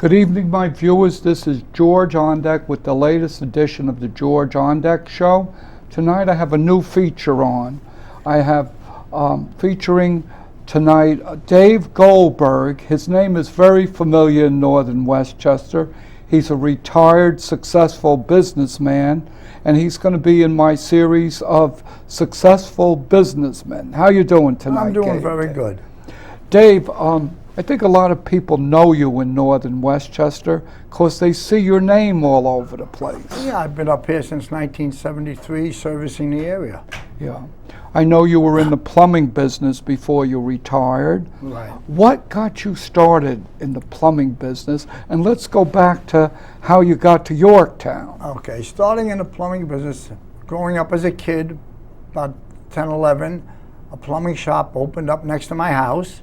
Good evening, my viewers. This is George Ondek with the latest edition of the George Ondek Show. Tonight I have a new feature on. I have featuring tonight Dave Goldberg. His name is very familiar in northern Westchester. He's a retired, successful businessman, and he's going to be in my series of successful businessmen. How you doing tonight, I'm doing Dave? very good. Dave, I think a lot of people know you in northern Westchester because they see your name all over the place. Yeah, I've been up here since 1973 servicing the area. Yeah. I know you were in the plumbing business before you retired. Right. What got you started in the plumbing business? And let's go back to how you got to Yorktown. Okay, starting in the plumbing business, growing up as a kid, about 10, 11, a plumbing shop opened up next to my house.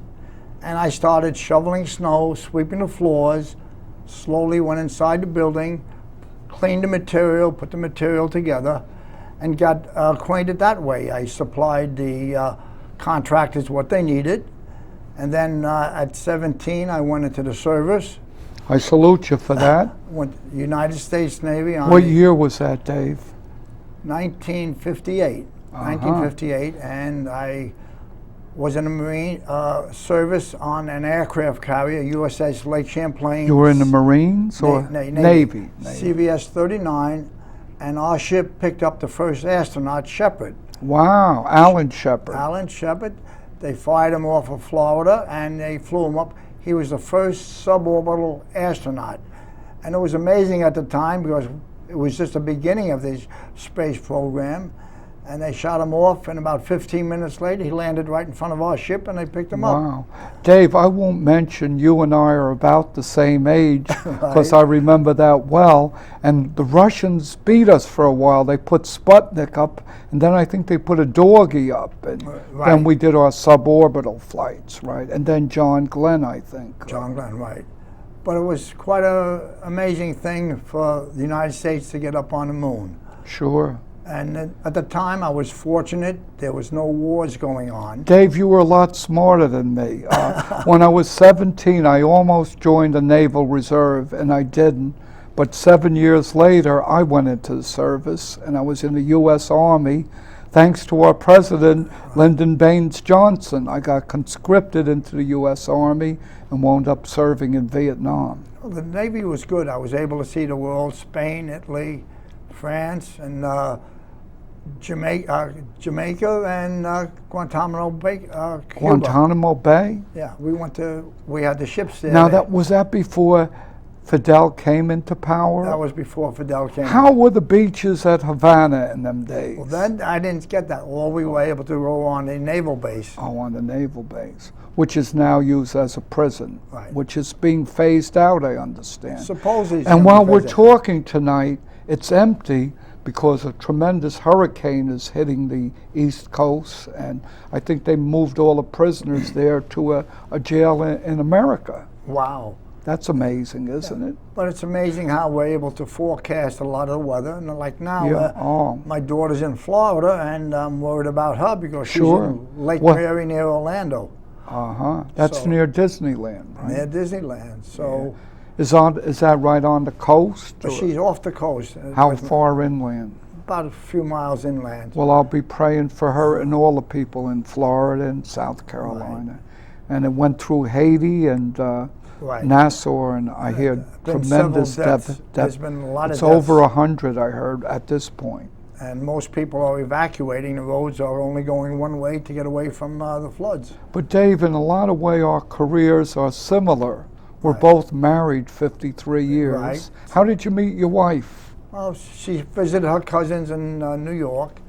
And I started shoveling snow, sweeping the floors, slowly went inside the building, cleaned the material, put the material together, and got acquainted that way. I supplied the contractors what they needed. And then at 17, I went into the service. I salute you for that. Went to the United States Navy on What year was that, Dave? 1958. 1958, and I was in the Marine service on an aircraft carrier, USS Lake Champlain. You were in the Marines or Navy? CVS 39, and our ship picked up the first astronaut, Shepard. Wow, Alan Shepard. Alan Shepard. They fired him off of Florida, and they flew him up. He was the first suborbital astronaut. And it was amazing at the time because it was just the beginning of this space program. And they shot him off, and about 15 minutes later, he landed right in front of our ship, and they picked him up. Wow. Dave, I won't mention you and I are about the same age, because I remember that well. And the Russians beat us for a while. They put Sputnik up, and then I think they put a Doggy up. And then we did our suborbital flights, right? And then John Glenn, I think. John Glenn, right. But it was quite an amazing thing for the United States to get up on the moon. Sure. And at the time, I was fortunate. There was no wars going on. Dave, you were a lot smarter than me. When I was 17, I almost joined the Naval Reserve, and I didn't. But 7 years later, I went into the service, and I was in the U.S. Army. Thanks to our president, Lyndon Baines Johnson, I got conscripted into the U.S. Army and wound up serving in Vietnam. Well, the Navy was good. I was able to see the world, Spain, Italy, France, and Jamaica and Guantanamo Bay. Cuba. Guantanamo Bay? Yeah, we had the ships there. Now, was that before Fidel came into power? That was before Fidel came. How were the beaches at Havana in them days? Well, then I didn't get that. All we were able to go on a naval base. Oh, on the naval base, which is now used as a prison, right. Which is being phased out, I understand. Supposedly. And while we're talking tonight, it's empty because a tremendous hurricane is hitting the East Coast, and I think they moved all the prisoners there to a jail in America. Wow. That's amazing, isn't it? But it's amazing how we're able to forecast a lot of the weather. And like now, my daughter's in Florida, and I'm worried about her because she's in Lake Mary near Orlando. That's near Disneyland, right? Near Disneyland. So. Yeah. Is that right on the coast? She's off the coast. How far inland? About a few miles inland. Well, I'll be praying for her and all the people in Florida and South Carolina. Right. And it went through Haiti and Nassau, and I hear tremendous death. There's been a lot of deaths. It's over 100, I heard, at this point. And most people are evacuating. The roads are only going one way to get away from the floods. But Dave, in a lot of ways, our careers are similar. We're both married 53 years. Right. How did you meet your wife? Well, she visited her cousins in New York.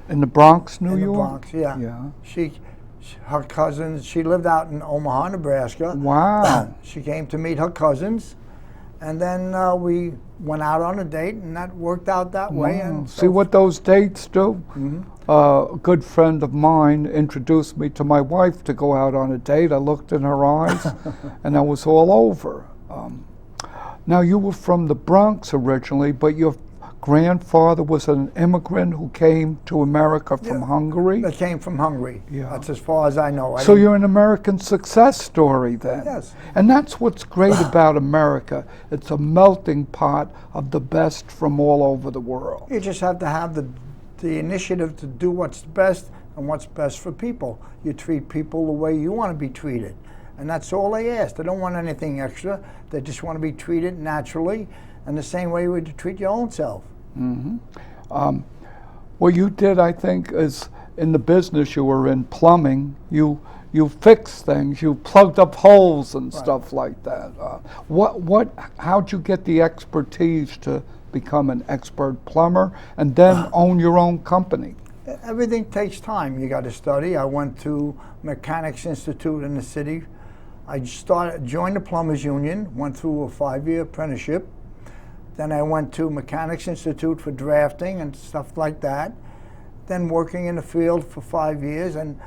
In the Bronx, New York? In the Bronx, yeah. Her cousins, she lived out in Omaha, Nebraska. Wow. She came to meet her cousins, and then we went out on a date, and that worked out that way. And see what those dates do? A good friend of mine introduced me to my wife to go out on a date. I looked in her eyes, and I was all over. Now, you were from the Bronx originally, but your grandfather was an immigrant who came to America from Hungary? They came from Hungary. Yeah. That's as far as I know. So you're an American success story then? Yes. And that's what's great about America. It's a melting pot of the best from all over the world. You just have to have the initiative to do what's best and what's best for people. You treat people the way you want to be treated. And that's all they ask. They don't want anything extra. They just want to be treated naturally and the same way you would treat your own self. Mm-hmm. What you did, I think, is in the business you were in, plumbing, you fixed things, you plugged up holes and stuff like that. How'd you get the expertise to become an expert plumber and then own your own company? Everything takes time. You got to study. I went to Mechanics Institute in the city. I joined the Plumbers Union, went through a 5-year apprenticeship. Then I went to Mechanics Institute for drafting and stuff like that. Then working in the field for 5 years and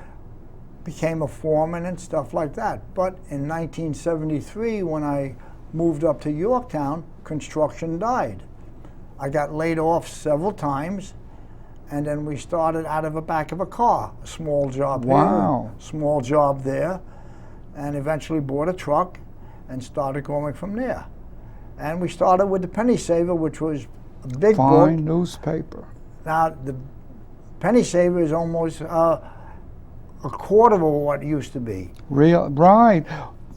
became a foreman and stuff like that. But in 1973, when I moved up to Yorktown, construction died. I got laid off several times, and then we started out of the back of a car, a small job here, small job there, and eventually bought a truck and started going from there. And we started with the Penny Saver, which was a big Fine book. newspaper. Now, the Penny Saver is almost a quarter of what it used to be. Right.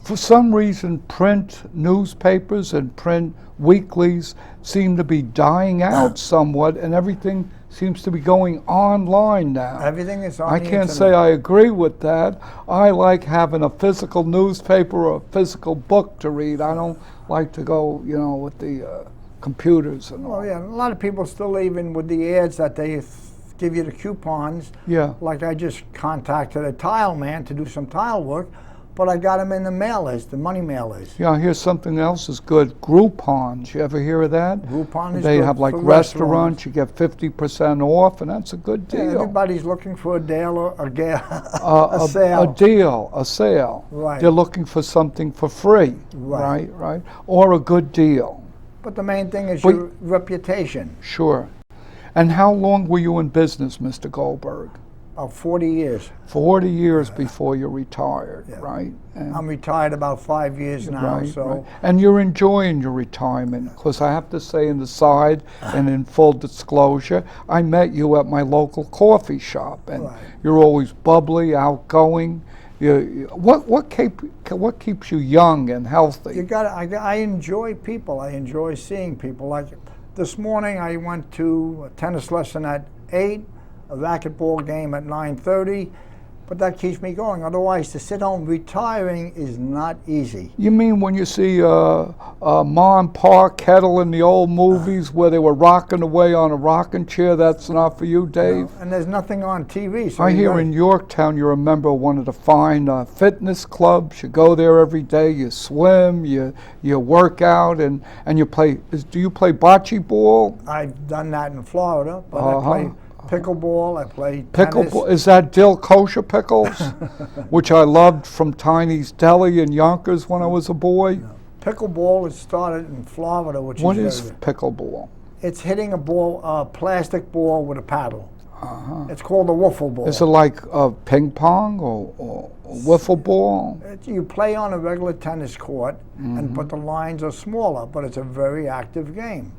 For some reason, print newspapers and print weeklies seem to be dying out somewhat, and everything seems to be going online now. Everything is on I the can't internet. say I agree with that. I like having a physical newspaper or a physical book to read. I don't like to go, with the computers and all. Oh yeah, a lot of people still, even with the ads that they give you the coupons. Yeah. Like I just contacted a tile man to do some tile work, but I got him in the mailers, the money mailers. Yeah, here's something else is good. Groupons. You ever hear of that? Groupon is They good have like for restaurants. You get 50% off, and that's a good deal. Yeah, everybody's looking for a deal or a sale. A deal, a sale. Right. They're looking for something for free. Right. Right. Or a good deal. But the main thing is your reputation. Sure. And how long were you in business, Mr. Goldberg? About 40 years. 40 years before you retired, Yeah. right? And I'm retired about 5 years now, right, so. right. And you're enjoying your retirement, because I have to say in the side and in full disclosure, I met you at my local coffee shop, and Right. you're always bubbly, outgoing. What keeps you young and healthy? I enjoy people. I enjoy seeing people. Like this morning, I went to a tennis lesson at 8, a racquetball game at 9:30, but that keeps me going. Otherwise, to sit home retiring is not easy. You mean when you see Ma and Pa Kettle in the old movies where they were rocking away on a rocking chair? That's not for you, Dave? And there's nothing on TV. So I hear in Yorktown you're a member of one of the fine fitness clubs. You go there every day, you swim, you work out, and you play. Do you play bocce ball? I've done that in Florida, but I play pickleball, I play Pickleball, tennis. is that dill kosher pickles? Which I loved from Tiny's Deli in Yonkers when I was a boy. Pickleball is started in Florida, which What is is pickleball? it's hitting a ball, a plastic ball with a paddle. It's called a wiffle ball. Is it like ping pong or wiffle ball? You play on a regular tennis court, but the lines are smaller, but it's a very active game.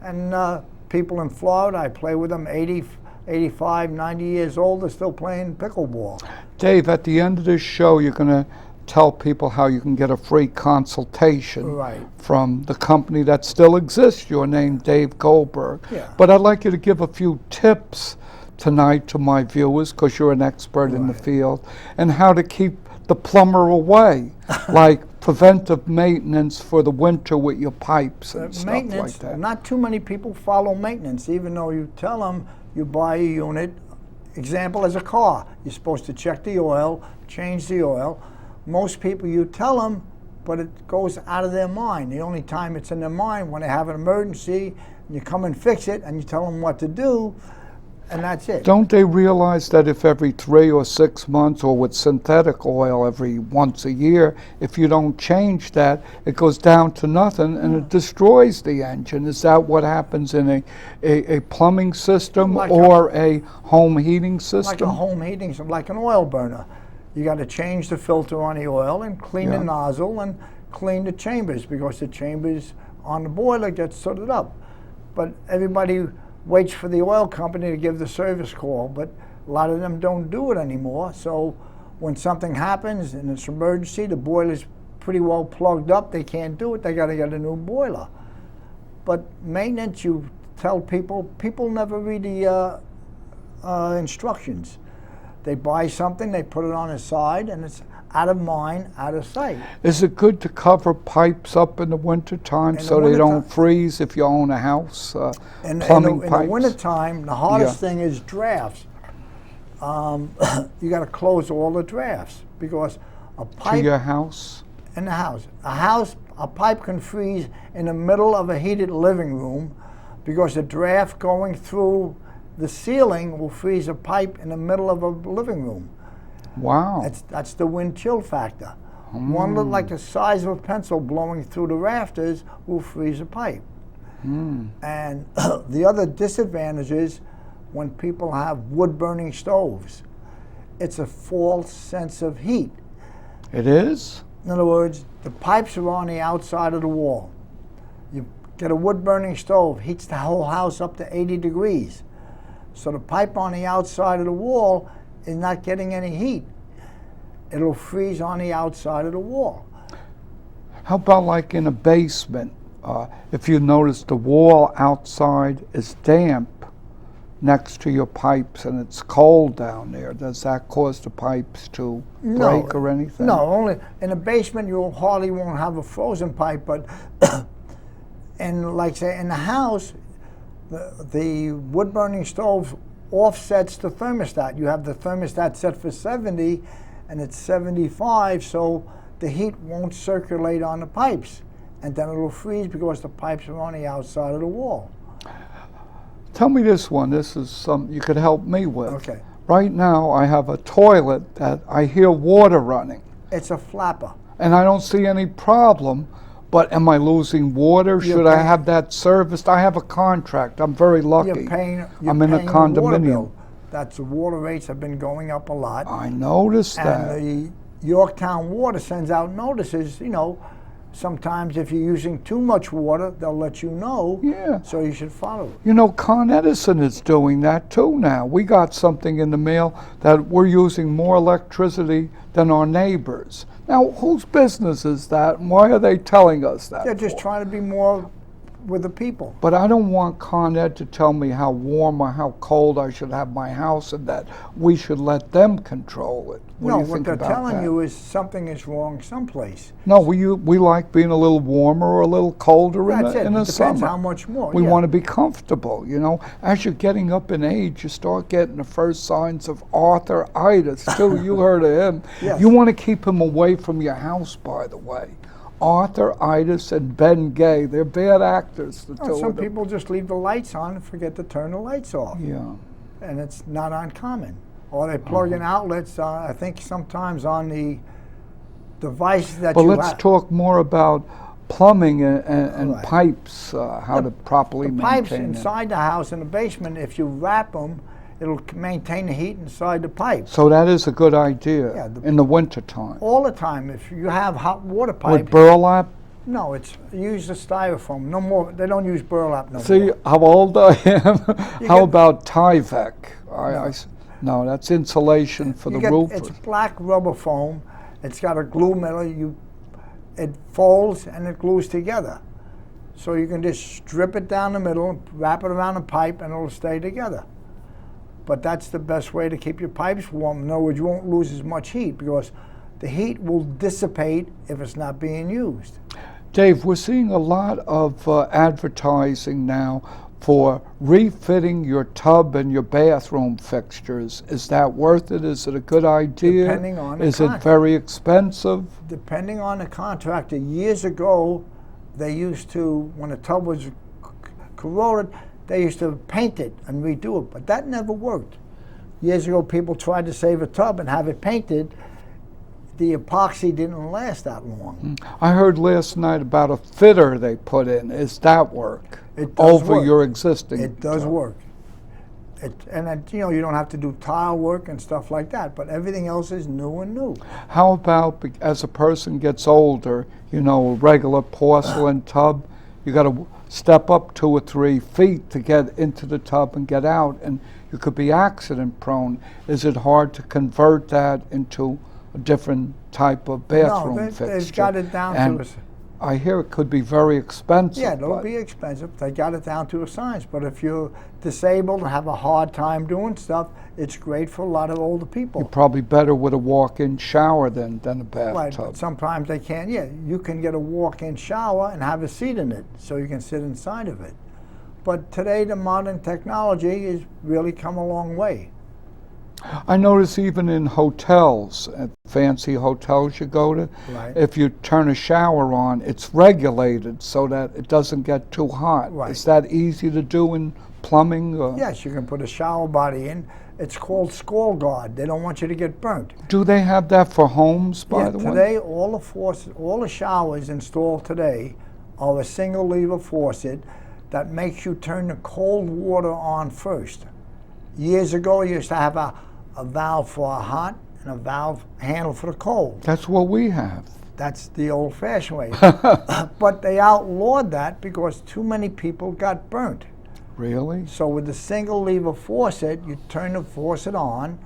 And people in Florida, I play with them, 80, 85, 90 years old, they're still playing pickleball. Dave, at the end of this show, you're going to tell people how you can get a free consultation from the company that still exists. You're named Dave Goldberg. Yeah. But I'd like you to give a few tips tonight to my viewers, because you're an expert in the field, and how to keep the plumber away, like preventive maintenance for the winter with your pipes and stuff like that. Not too many people follow maintenance, even though you tell them you buy a unit. Example, as a car, you're supposed to check the oil, change the oil. Most people, you tell them, but it goes out of their mind. The only time it's in their mind when they have an emergency, and you come and fix it, and you tell them what to do, and that's it. Don't they realize that if every 3 or 6 months, or with synthetic oil every once a year, if you don't change that, it goes down to nothing and it destroys the engine? Is that what happens in a plumbing system or a home heating system? Like a home heating system, like an oil burner. You got to change the filter on the oil and clean the nozzle and clean the chambers, because the chambers on the boiler get sooted up. But everybody waits for the oil company to give the service call, but a lot of them don't do it anymore. So when something happens and it's an emergency, the boiler's pretty well plugged up, they can't do it, they got to get a new boiler. But maintenance, you tell people never read the instructions. They buy something, they put it on the side, and it's out of mind, out of sight. Is it good to cover pipes up in the wintertime so they don't freeze if you own a house? Plumbing pipes? In the wintertime, the hardest thing is drafts. You got to close all the drafts, because a pipe... To your house? In the house. A pipe can freeze in the middle of a heated living room, because the draft going through the ceiling will freeze a pipe in the middle of a living room. Wow. That's the wind chill factor. One look like the size of a pencil blowing through the rafters will freeze a pipe. And the other disadvantage is when people have wood burning stoves. It's a false sense of heat. It is? In other words, the pipes are on the outside of the wall. You get a wood burning stove, heats the whole house up to 80 degrees. So the pipe on the outside of the wall is not getting any heat. It'll freeze on the outside of the wall. How about like in a basement? If you notice the wall outside is damp next to your pipes and it's cold down there, does that cause the pipes to break or anything? No, only in a basement you hardly won't have a frozen pipe, but and like say in the house, the wood burning stove offsets the thermostat. You have the thermostat set for 70 and it's 75, so the heat won't circulate on the pipes, and then it'll freeze because the pipes are on the outside of the wall. Tell me this one. This is something you could help me with. Okay. Right now I have a toilet that I hear water running. It's a flapper. And I don't see any problem. But am I losing water? Should I have that serviced? I have a contract. I'm very lucky. I'm in a condominium. That's the water rates have been going up a lot. I noticed that. And the Yorktown Water sends out notices, sometimes if you're using too much water, they'll let you know. Yeah. So you should follow it. You know, Con Edison is doing that too now. We got something in the mail that we're using more electricity than our neighbors. Now, whose business is that, and why are they telling us that? They're just trying to be more with the people. But I don't want Con Ed to tell me how warm or how cold I should have my house, and that we should let them control it. What they're telling you is something is wrong someplace. No, we like being a little warmer or a little colder in the summer. Depends how much more. We want to be comfortable, As you're getting up in age, you start getting the first signs of arthritis, too. You heard of him. Yes. You want to keep him away from your house, by the way. Arthritis and Ben Gay, they're bad actors. Some people just leave the lights on and forget to turn the lights off. Yeah. And it's not uncommon. Or they plug in outlets, I think sometimes on the device that you have. But let's talk more about plumbing and pipes, how to properly maintain them. Pipes inside the house in the basement, if you wrap them, it'll maintain the heat inside the pipe. So that is a good idea in the wintertime. All the time. If you have hot water pipes. With burlap? No, use the styrofoam. No more. They don't use burlap no more. See how old I am? How about Tyvek? No, that's insulation for the roof. It's black rubber foam. It's got a glue middle. It folds and it glues together. So you can just strip it down the middle, wrap it around the pipe, and it'll stay together. But that's the best way to keep your pipes warm. In other words, you won't lose as much heat because the heat will dissipate if it's not being used. Dave, we're seeing a lot of advertising now for refitting your tub and your bathroom fixtures. Is that worth it? Is it a good idea? Depending on the Is it very expensive? Depending on the contractor. Years ago, they used to, when a tub was corroded, they used to paint it and redo it, but that never worked. Years ago, people tried to save a tub and have it painted. The epoxy didn't last that long. I heard last night about a fitter they put in. Is that work? It does over work. your existing It does tub? work. You know, you don't have to do tile work and stuff like that, but everything else is new and new. How about as a person gets older, you know, a regular porcelain tub, you got to step up 2 or 3 feet to get into the tub and get out, and you could be accident prone. Is it hard to convert that into a different type of bathroom fixture? They've got it down and to a... I hear it could be very expensive. Yeah, it'll be expensive. They got it down to a science. But if you're disabled and have a hard time doing stuff, it's great for a lot of older people. You're probably better with a walk-in shower than a bathtub. Right, but sometimes they can't. Yeah, you can get a walk-in shower and have a seat in it, so you can sit inside of it. But today, the modern technology has really come a long way. I notice even in hotels, at fancy hotels you go to, Right. if you turn a shower on, it's regulated so that it doesn't get too hot. Right. Is that easy to do in plumbing? Or? Yes, you can put a shower body in. It's called Scald Guard. They don't want you to get burnt. Do they have that for homes, by Yeah, the way? today all the faucets, all the showers installed today are a single lever faucet that makes you turn the cold water on first. Years ago, you used to have a valve for a hot and a valve handle for the cold. That's what we have. That's the old-fashioned way. But they outlawed that because too many people got burnt. Really? So with the single lever faucet, you turn the faucet on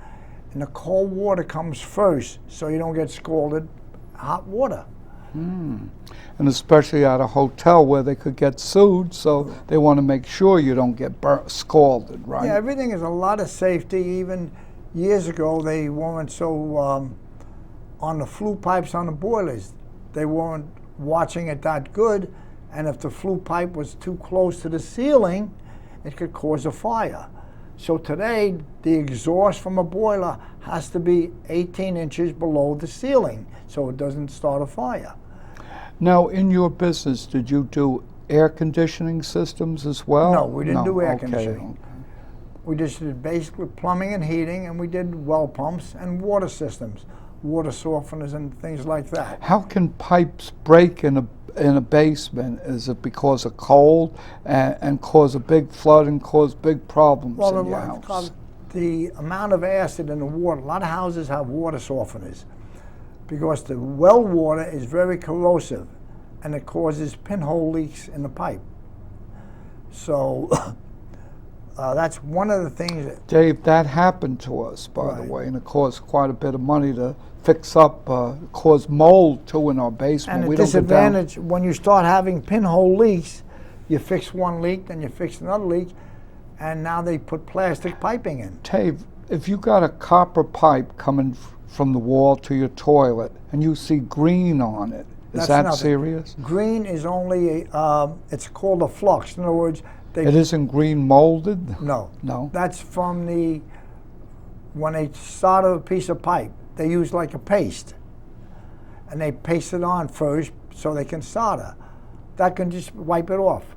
and the cold water comes first so you don't get scalded hot water. And especially at a hotel where they could get sued, so they want to make sure you don't get scalded, right? Yeah, everything is a lot of safety. Even years ago, they weren't so on the flue pipes on the boilers. They weren't watching it that good, and if the flue pipe was too close to the ceiling, it could cause a fire. So today, the exhaust from a boiler has to be 18 inches below the ceiling so it doesn't start a fire. Now, in your business, did you do air conditioning systems as well? No, we didn't do air Okay, conditioning. okay. We just did basically plumbing and heating, and we did well pumps and water systems, water softeners and things like that. How can pipes break in a basement? Is it because of cold and cause a big flood and cause big problems in your house? The amount of acid in the water, a lot of houses have water softeners because the well water is very corrosive and it causes pinhole leaks in the pipe. So that's one of the things that... Dave, that happened to us, by the Right. way, and it cost quite a bit of money to fix up, caused mold too in our basement. And We the don't get down- disadvantage, when you start having pinhole leaks, you fix one leak, then you fix another leak, and now they put plastic piping in. Dave, if you got a copper pipe coming from the wall to your toilet and you see green on it, is That's that nothing. serious? Green is only, it's called a flux. In other words, It isn't green molded? No. No? That's from when they solder a piece of pipe, they use like a paste. And they paste it on first so they can solder. That can just wipe it off.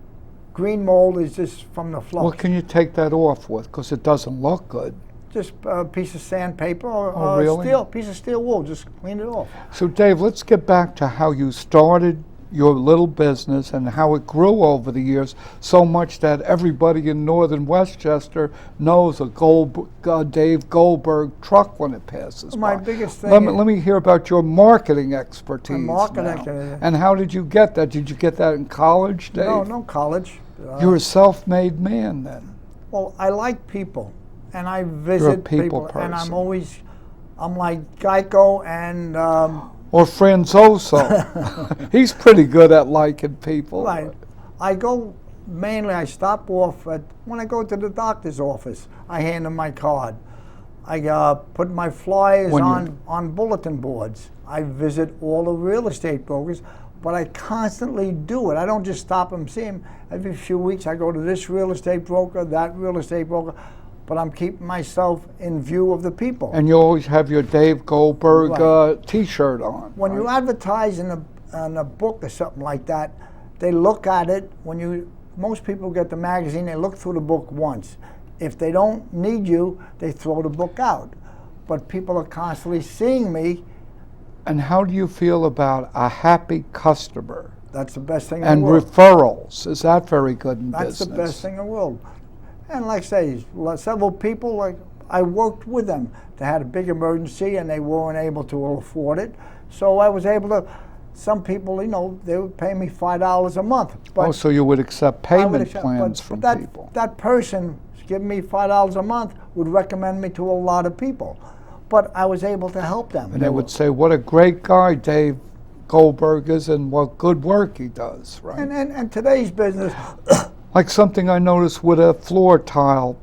Green mold is just from the flux. What can you take that off with? Because it doesn't look good. Just a piece of sandpaper or Oh, really? piece of steel wool, just clean it off. So Dave, let's get back to how you started your little business and how it grew over the years so much that everybody in northern Westchester knows a Dave Goldberg truck when it passes My by. biggest thing Let me hear about your marketing expertise marketing, now. And how did you get that? Did you get that in college, Dave? no college. You're a self-made man then. Well, I like people, and I visit people and person. I'm like Geico and Or Franzoso. He's pretty good at liking people. right. I stop off when I go to the doctor's office. I hand them my card. I put my flyers on bulletin boards. I visit all the real estate brokers, but I constantly do it. I don't just stop and see them. Every few weeks I go to this real estate broker, that real estate broker, but I'm keeping myself in view of the people. And you always have your Dave Goldberg Right. T-shirt on. When you advertise in a book or something like that, they look at it when you most people get the magazine, they look through the book once. If they don't need you, they throw the book out. But people are constantly seeing me. And how do you feel about a happy customer? That's the best thing in And the world. referrals, is that very good in That's business? the best thing in the world. And like I say, several people, like I worked with them. They had a big emergency and they weren't able to afford it. So I was able to, some people, you know, they would pay me $5 a month. But So you would accept I would payment accept- plans but from that, people? That person giving me $5 a month would recommend me to a lot of people. But I was able to help them. And they would say, what a great guy Dave Goldberg is and what good work he does, right? And today's business, Like something I noticed with a floor tile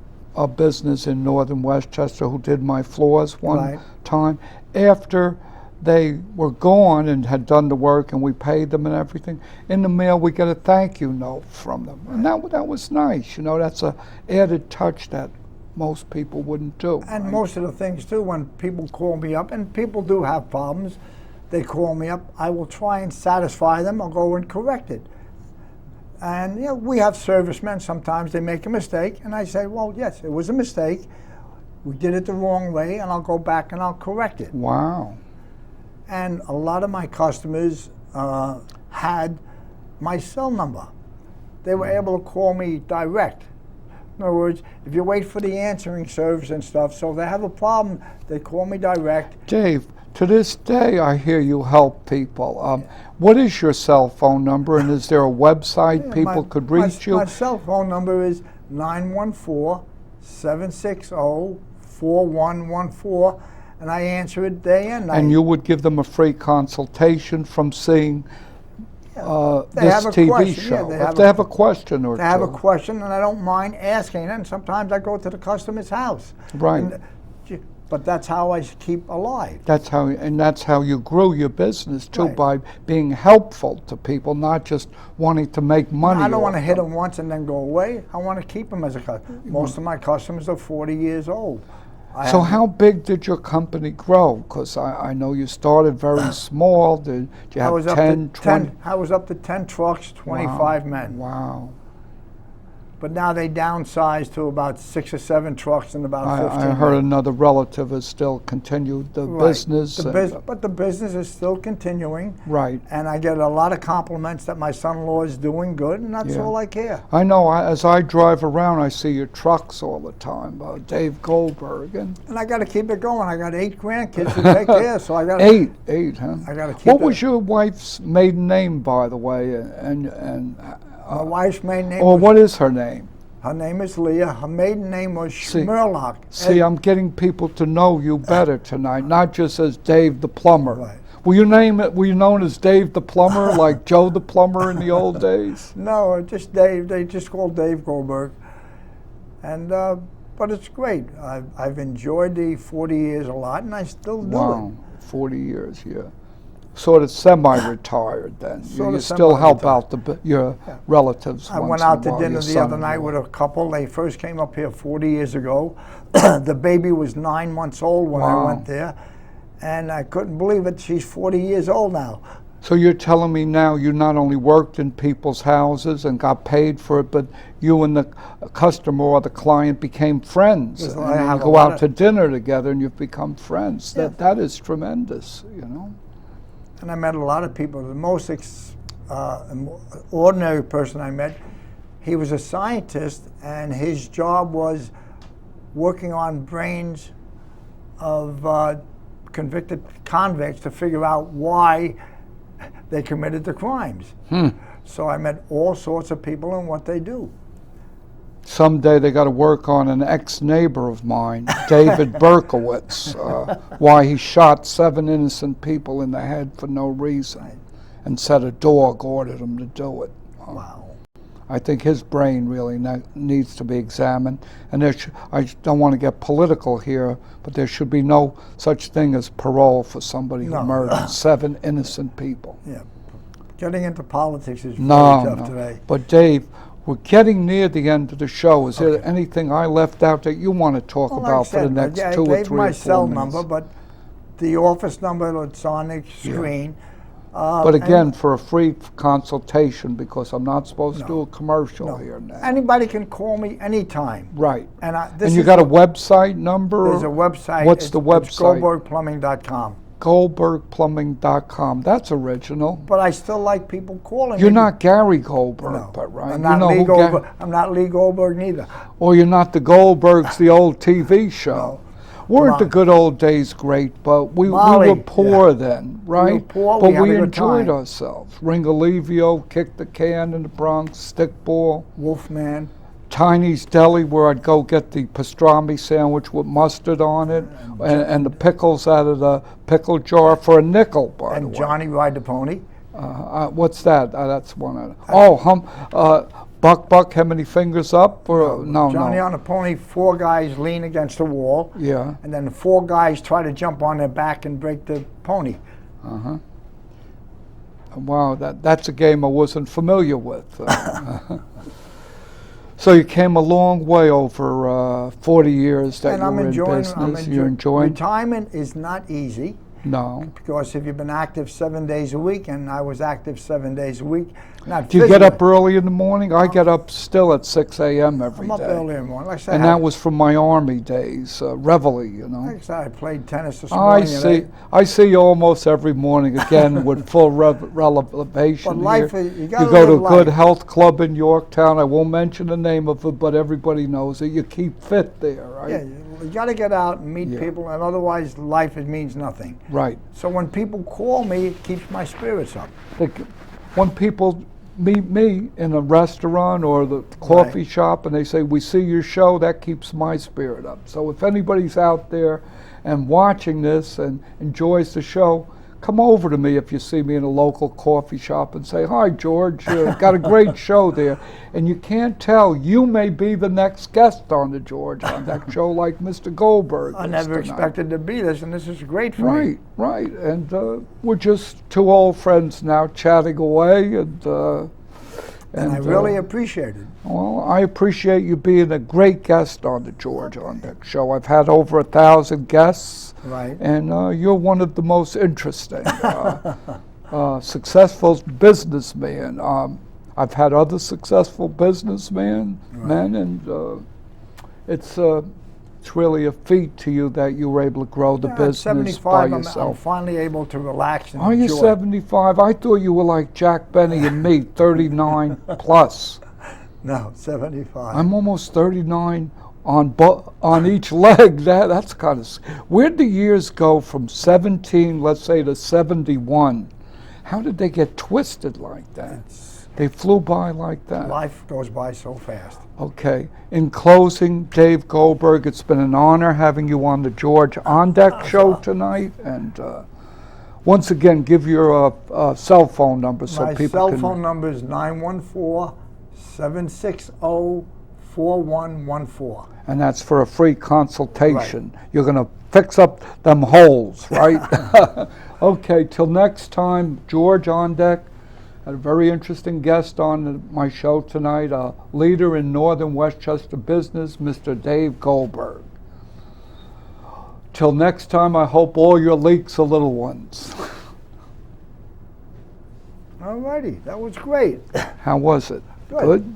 business in northern Westchester who did my floors one Right. time. After they were gone and had done the work and we paid them and everything, in the mail we get a thank you note from them. And that was nice, you know, that's a added touch that most people wouldn't do. and right? most of the things too, when people call me up, and people do have problems, they call me up, I will try and satisfy them or go and correct it. And you know, we have servicemen, sometimes they make a mistake, and I say, well, yes, it was a mistake. We did it the wrong way, and I'll go back and I'll correct it. Wow. And a lot of my customers had my cell number. They were able to call me direct. In other words, if you wait for the answering service and stuff, so if they have a problem, they call me direct. Dave, to this day I hear you help people. What is your cell phone number and is there a website people could reach you? My cell phone number is 914-760-4114, and I answer it day and night. And you would give them a free consultation from seeing They this have a TV question, show. yeah, If they have a question or They have a two. question, and I don't mind asking it, and sometimes I go to the customer's house. Right. But that's how I keep alive. That's how you grew your business too, Right. by being helpful to people, not just wanting to make money. I don't want to off hit them. them once and then go away. I want to keep them as a customer. Most of my customers are 40 years old. So how big did your company grow? Because I know you started very small. Did you I have was 10, 20? I was up to 10 trucks, 25 men. Wow. But now they downsized to about 6 or 7 trucks and about 15 I heard men. another relative has still continued the Right. business. But the business is still continuing. Right. And I get a lot of compliments that my son-in-law is doing good, and that's Yeah. all I care. I know, as I drive around, I see your trucks all the time, Dave Goldberg. And And I got to keep it going. I got 8 grandkids to take care, so I got eight, huh? I gotta keep What it. was your wife's maiden name, by the way? And My wife's maiden name. or was, what is her name? Her name is Leah. Her maiden name was See- Schmerlock. See, I'm getting people to know you better tonight, not just as Dave the Plumber. Right. Were you known as Dave the Plumber, like Joe the Plumber in the old days? No, just Dave. They just called Dave Goldberg. And but it's great. I've enjoyed the 40 years a lot, and I still do Wow, 40 years, yeah. Sort of semi-retired then. Sort You of still help semi-retired. out your relatives I once went in a out to while, dinner your the other night son-in-law. with a couple. They first came up here 40 years ago. The baby was 9 months old when I Wow. went there, and I couldn't believe it. She's 40 years old now. So you're telling me now you not only worked in people's houses and got paid for it, but you and the customer or the client became friends. Yes, And I have you a go lot out to dinner together and you've become friends. Yeah. That is tremendous, you know. And I met a lot of people. The most ordinary person I met, he was a scientist, and his job was working on brains of convicted convicts to figure out why they committed the crimes. So I met all sorts of people and what they do. Someday they got to work on an ex-neighbor of mine, David Berkowitz, why he shot 7 innocent people in the head for no reason, and said a dog ordered him to do it. Wow. I think his brain really needs to be examined, and I don't want to get political here, but there should be no such thing as parole for somebody who No. murdered 7 innocent people. Yeah. Getting into politics is very No, tough no. today. But Dave, we're getting near the end of the show. Is there Okay. anything I left out that you want to talk Well, about like I for the said, next I 2 or gave 3 my or 4 cell minutes? number, but the office number that's on the screen, But again, for a free consultation, because I'm not supposed to do a commercial here now. Anybody can call me anytime. Right. And you got a website number? There's a website. What's the website? It's GoldbergPlumbing.com. GoldbergPlumbing.com. That's original. But I still like people calling me. You're not Gary Goldberg, No, but right? I'm not Lee Goldberg. I'm not Lee Goldberg neither. Or you're not the Goldbergs, the old TV show. No. Weren't the good old days great, but we Molly, were poor then, right? We were poor, but we had we a good enjoyed time. ourselves. Ringalivio, Kick the Can in the Bronx, Stickball, Wolfman. Tiny's Deli, where I'd go get the pastrami sandwich with mustard on it, and the pickles out of the pickle jar for a nickel, by the And way. Johnny Ride the Pony. What's that? That's one. Buck, how many fingers up? Or no, Johnny on the Pony, 4 guys lean against the wall. Yeah. And then 4 guys try to jump on their back and break the pony. Wow, that's a game I wasn't familiar with. So you came a long way over 40 years that And you I'm were in enjoying. business. You're enjoying? Retirement is not easy. No. Because if you've been active 7 days a week, and I was active 7 days a week, not Do you get physically. up early in the morning? I get up still at 6 a.m. every I'm up day. early in the morning. Like I said, And that was from my Army days, reveille, you know. like I said, I played tennis this I morning. see. I see you almost every morning again with full relevation. But life here. is- you gotta go to a live good life. health club in Yorktown. I won't mention the name of it, but everybody knows it. You keep fit there, right? Yeah, you got to get out and meet Yeah. people, and otherwise life it means nothing. Right. So when people call me, it keeps my spirits up. When people meet me in a restaurant or the coffee shop and they say, we see your show, that keeps my spirit up. So if anybody's out there and watching this and enjoys the show, come over to me if you see me in a local coffee shop and say, hi, George, got a great show there. And you can't tell, you may be the next guest on the George Ondek Show like Mr. Goldberg. I never expected to be this, and this is great for me. Right. And we're just 2 old friends now chatting away. And I really appreciate it. Well, I appreciate you being a great guest on the George Ondek Show. I've had over 1,000 guests. Right. And you're one of the most interesting, successful businessmen. I've had other successful businessmen, and it's really a feat to you that you were able to grow the At business 75, by I'm yourself. finally able to relax and Are you enjoy. 75? I thought you were like Jack Benny and me, 39 plus. No, 75. I'm almost 39 on each leg. That's kind of. Where'd the years go from 17, let's say, to 71? How did they get twisted like that? They flew by like that. Life goes by so fast. Okay. In closing, Dave Goldberg, it's been an honor having you on the George Ondek Show tonight. And once again, give your cell phone number so My people cell can. phone number is 914-760-4114. And that's for a free consultation. Right. You're going to fix up them holes, right? Okay, till next time, George Ondek. Had a very interesting guest on my show tonight, a leader in Northern Westchester business, Mr. Dave Goldberg. Till next time, I hope all your leaks are little ones. All righty, that was great. How was it? Good.